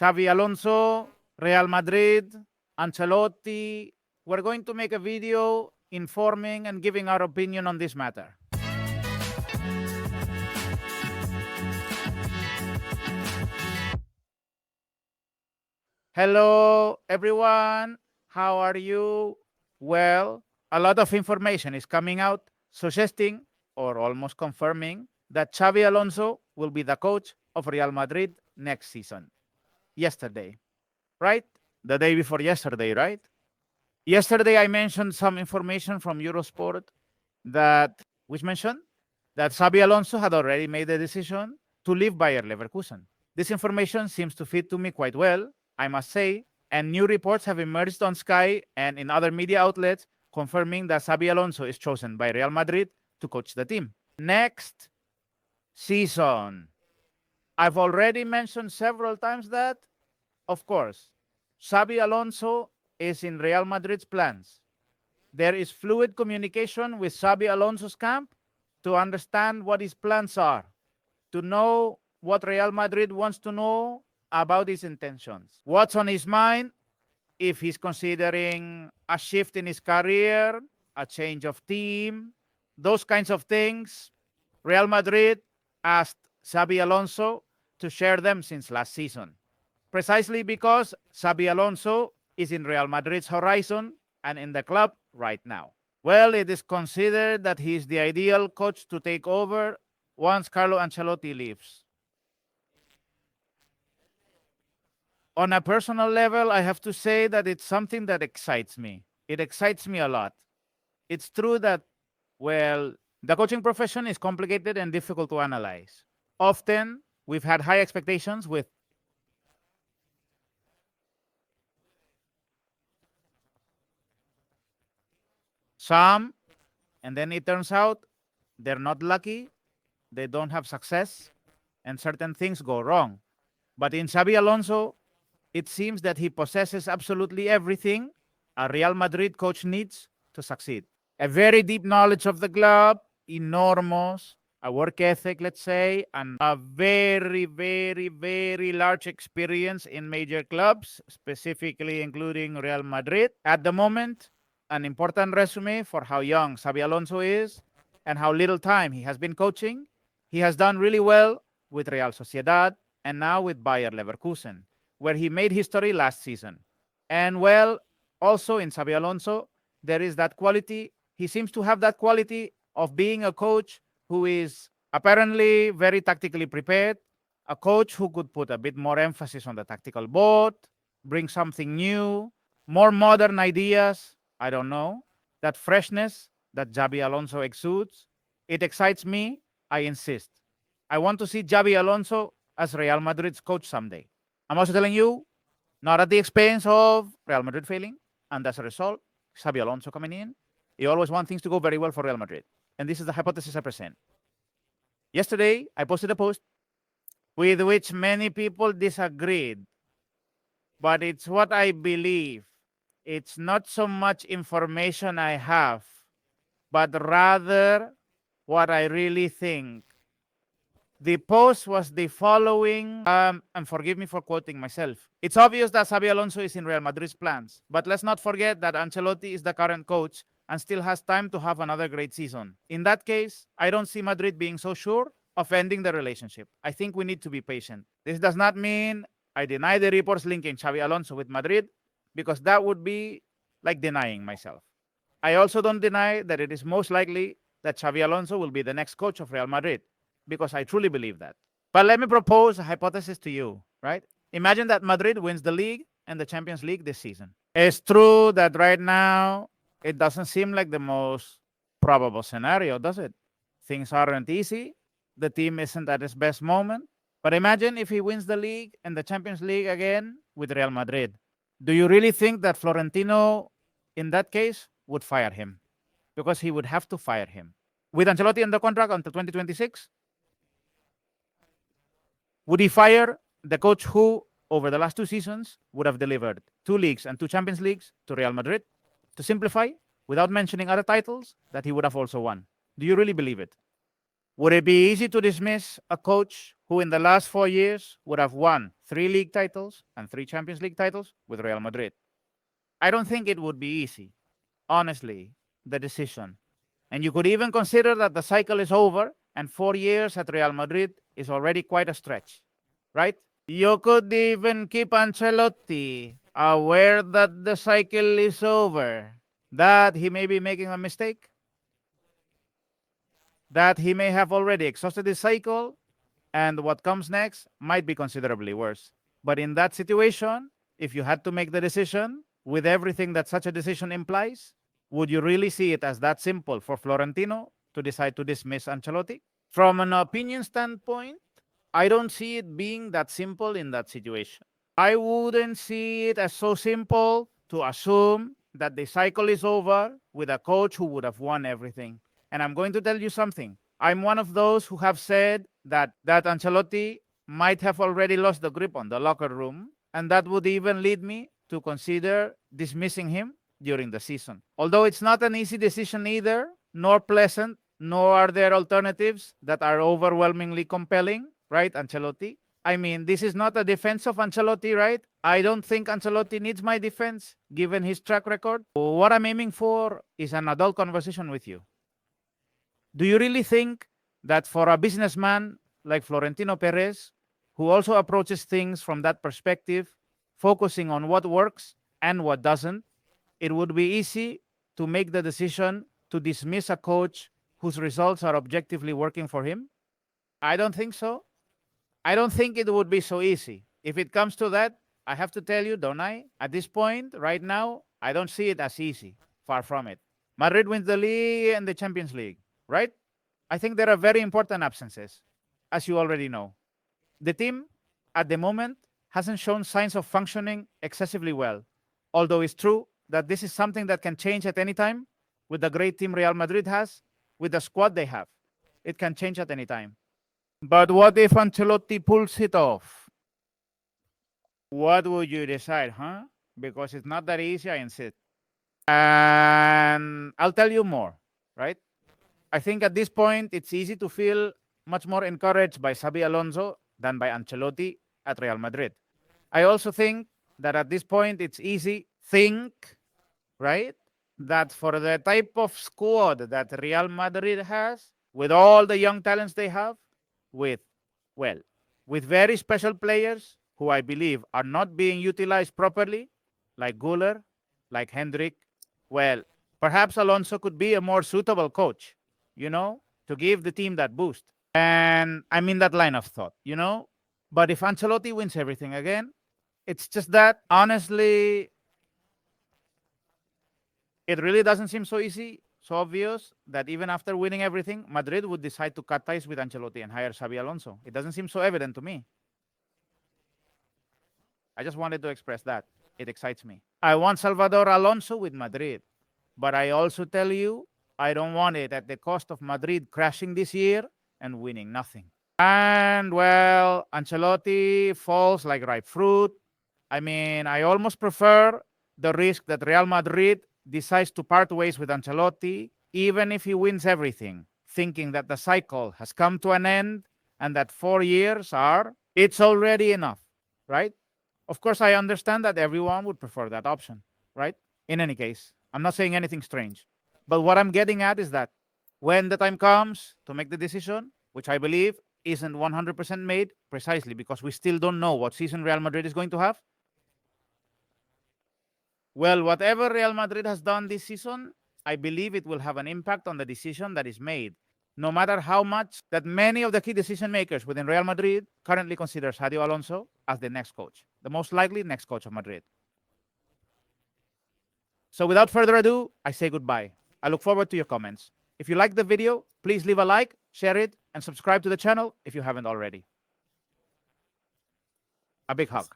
Xabi Alonso, Real Madrid, Ancelotti. We're going to make a video informing and giving our opinion on this matter. Hello, everyone. How are you? Well, a lot of information is coming out suggesting or almost confirming that Xabi Alonso will be the coach of Real Madrid next season. Yesterday, right? The day before yesterday, right? Yesterday, I mentioned some information from Eurosport which mentioned that Xabi Alonso had already made the decision to leave Bayer Leverkusen. This information seems to fit to me quite well, I must say, and new reports have emerged on Sky and in other media outlets confirming that Xabi Alonso is chosen by Real Madrid to coach the team next season. I've already mentioned several times that, of course, Xabi Alonso is in Real Madrid's plans. There is fluid communication with Xabi Alonso's camp to understand what his plans are, to know what Real Madrid wants to know about his intentions, what's on his mind, if he's considering a shift in his career, a change of team, those kinds of things. Real Madrid asked Xabi Alonso to share them since last season, precisely because Xabi Alonso is in Real Madrid's horizon and in the club right now. Well, it is considered that he is the ideal coach to take over once Carlo Ancelotti leaves. On a personal level, I have to say that it's something that excites me. It excites me a lot. It's true that, well, the coaching profession is complicated and difficult to analyze. Often, we've had high expectations with some, and then it turns out they're not lucky, they don't have success, and certain things go wrong. But in Xabi Alonso, it seems that he possesses absolutely everything a Real Madrid coach needs to succeed. A very deep knowledge of the club, enormous, a work ethic, let's say, and a very, very, very large experience in major clubs, specifically including Real Madrid. At the moment, an important resume for how young Xabi Alonso is and how little time he has been coaching. He has done really well with Real Sociedad and now with Bayer Leverkusen, where he made history last season. And well, also in Xabi Alonso, there is that quality. He seems to have that quality of being a coach who is apparently very tactically prepared, a coach who could put a bit more emphasis on the tactical board, bring something new, more modern ideas. I don't know. That freshness that Xabi Alonso exudes, it excites me. I insist. I want to see Xabi Alonso as Real Madrid's coach someday. I'm also telling you, not at the expense of Real Madrid failing, and as a result, Xabi Alonso coming in. You always want things to go very well for Real Madrid. And this is the hypothesis I present. Yesterday, I posted a post with which many people disagreed, but it's what I believe. It's not so much information I have, but rather what I really think. The post was the following, and forgive me for quoting myself. It's obvious that Xabi Alonso is in Real Madrid's plans, but let's not forget that Ancelotti is the current coach and still has time to have another great season. In that case, I don't see Madrid being so sure of ending the relationship. I think we need to be patient. This does not mean I deny the reports linking Xabi Alonso with Madrid, because that would be like denying myself. I also don't deny that it is most likely that Xabi Alonso will be the next coach of Real Madrid, because I truly believe that. But let me propose a hypothesis to you, right? Imagine that Madrid wins the league and the Champions League this season. It's true that right now it doesn't seem like the most probable scenario, does it? Things aren't easy. The team isn't at its best moment. But imagine if he wins the league and the Champions League again with Real Madrid. Do you really think that Florentino, in that case, would fire him? Because he would have to fire him. With Ancelotti under contract until 2026, would he fire the coach who, over the last 2 seasons, would have delivered 2 leagues and 2 Champions Leagues to Real Madrid? To simplify, without mentioning other titles that he would have also won. Do you really believe it? Would it be easy to dismiss a coach who in the last 4 years would have won 3 league titles and 3 Champions League titles with Real Madrid? I don't think it would be easy, honestly, the decision. And you could even consider that the cycle is over and 4 years at Real Madrid is already quite a stretch, right? You could even keep Ancelotti aware that the cycle is over, that he may be making a mistake, that he may have already exhausted the cycle, and what comes next might be considerably worse. But in that situation, if you had to make the decision with everything that such a decision implies, would you really see it as that simple for Florentino to decide to dismiss Ancelotti? From an opinion standpoint, I don't see it being that simple in that situation. I wouldn't see it as so simple to assume that the cycle is over with a coach who would have won everything. And I'm going to tell you something. I'm one of those who have said that Ancelotti might have already lost the grip on the locker room, and that would even lead me to consider dismissing him during the season. Although it's not an easy decision either, nor pleasant, nor are there alternatives that are overwhelmingly compelling, right, Ancelotti? I mean, this is not a defense of Ancelotti, right? I don't think Ancelotti needs my defense, given his track record. What I'm aiming for is an adult conversation with you. Do you really think that for a businessman like Florentino Perez, who also approaches things from that perspective, focusing on what works and what doesn't, it would be easy to make the decision to dismiss a coach whose results are objectively working for him? I don't think so. I don't think it would be so easy. If it comes to that, I have to tell you, don't I? At this point, right now, I don't see it as easy. Far from it. Madrid wins the league and the Champions League, right? I think there are very important absences, as you already know. The team, at the moment, hasn't shown signs of functioning excessively well, although it's true that this is something that can change at any time with the great team Real Madrid has, with the squad they have. It can change at any time. But what if Ancelotti pulls it off? What would you decide, huh? Because it's not that easy, I insist. And I'll tell you more, right? I think at this point, it's easy to feel much more encouraged by Xabi Alonso than by Ancelotti at Real Madrid. I also think that at this point, it's easy right, that for the type of squad that Real Madrid has, with all the young talents they have, with very special players who I believe are not being utilized properly, like Güler, like Hendrik, perhaps Alonso could be a more suitable coach, to give the team that boost. And I'm in that line of thought, But if Ancelotti wins everything again, it's just that, honestly, it really doesn't seem so easy, so obvious, that even after winning everything, Madrid would decide to cut ties with Ancelotti and hire Xabi Alonso. It doesn't seem so evident to me. I just wanted to express that. It excites me. I want Salvador Alonso with Madrid, but I also tell you, I don't want it at the cost of Madrid crashing this year and winning nothing. And, Ancelotti falls like ripe fruit. I mean, I almost prefer the risk that Real Madrid decides to part ways with Ancelotti, even if he wins everything, thinking that the cycle has come to an end and that 4 years it's already enough, right? Of course, I understand that everyone would prefer that option, right? In any case, I'm not saying anything strange. But what I'm getting at is that when the time comes to make the decision, which I believe isn't 100% made, precisely because we still don't know what season Real Madrid is going to have, whatever Real Madrid has done this season, I believe it will have an impact on the decision that is made, no matter how much that many of the key decision makers within Real Madrid currently consider Xabi Alonso as the next coach, the most likely next coach of Madrid. So without further ado, I say goodbye. I look forward to your comments. If you liked the video, please leave a like, share it, and subscribe to the channel if you haven't already. A big hug.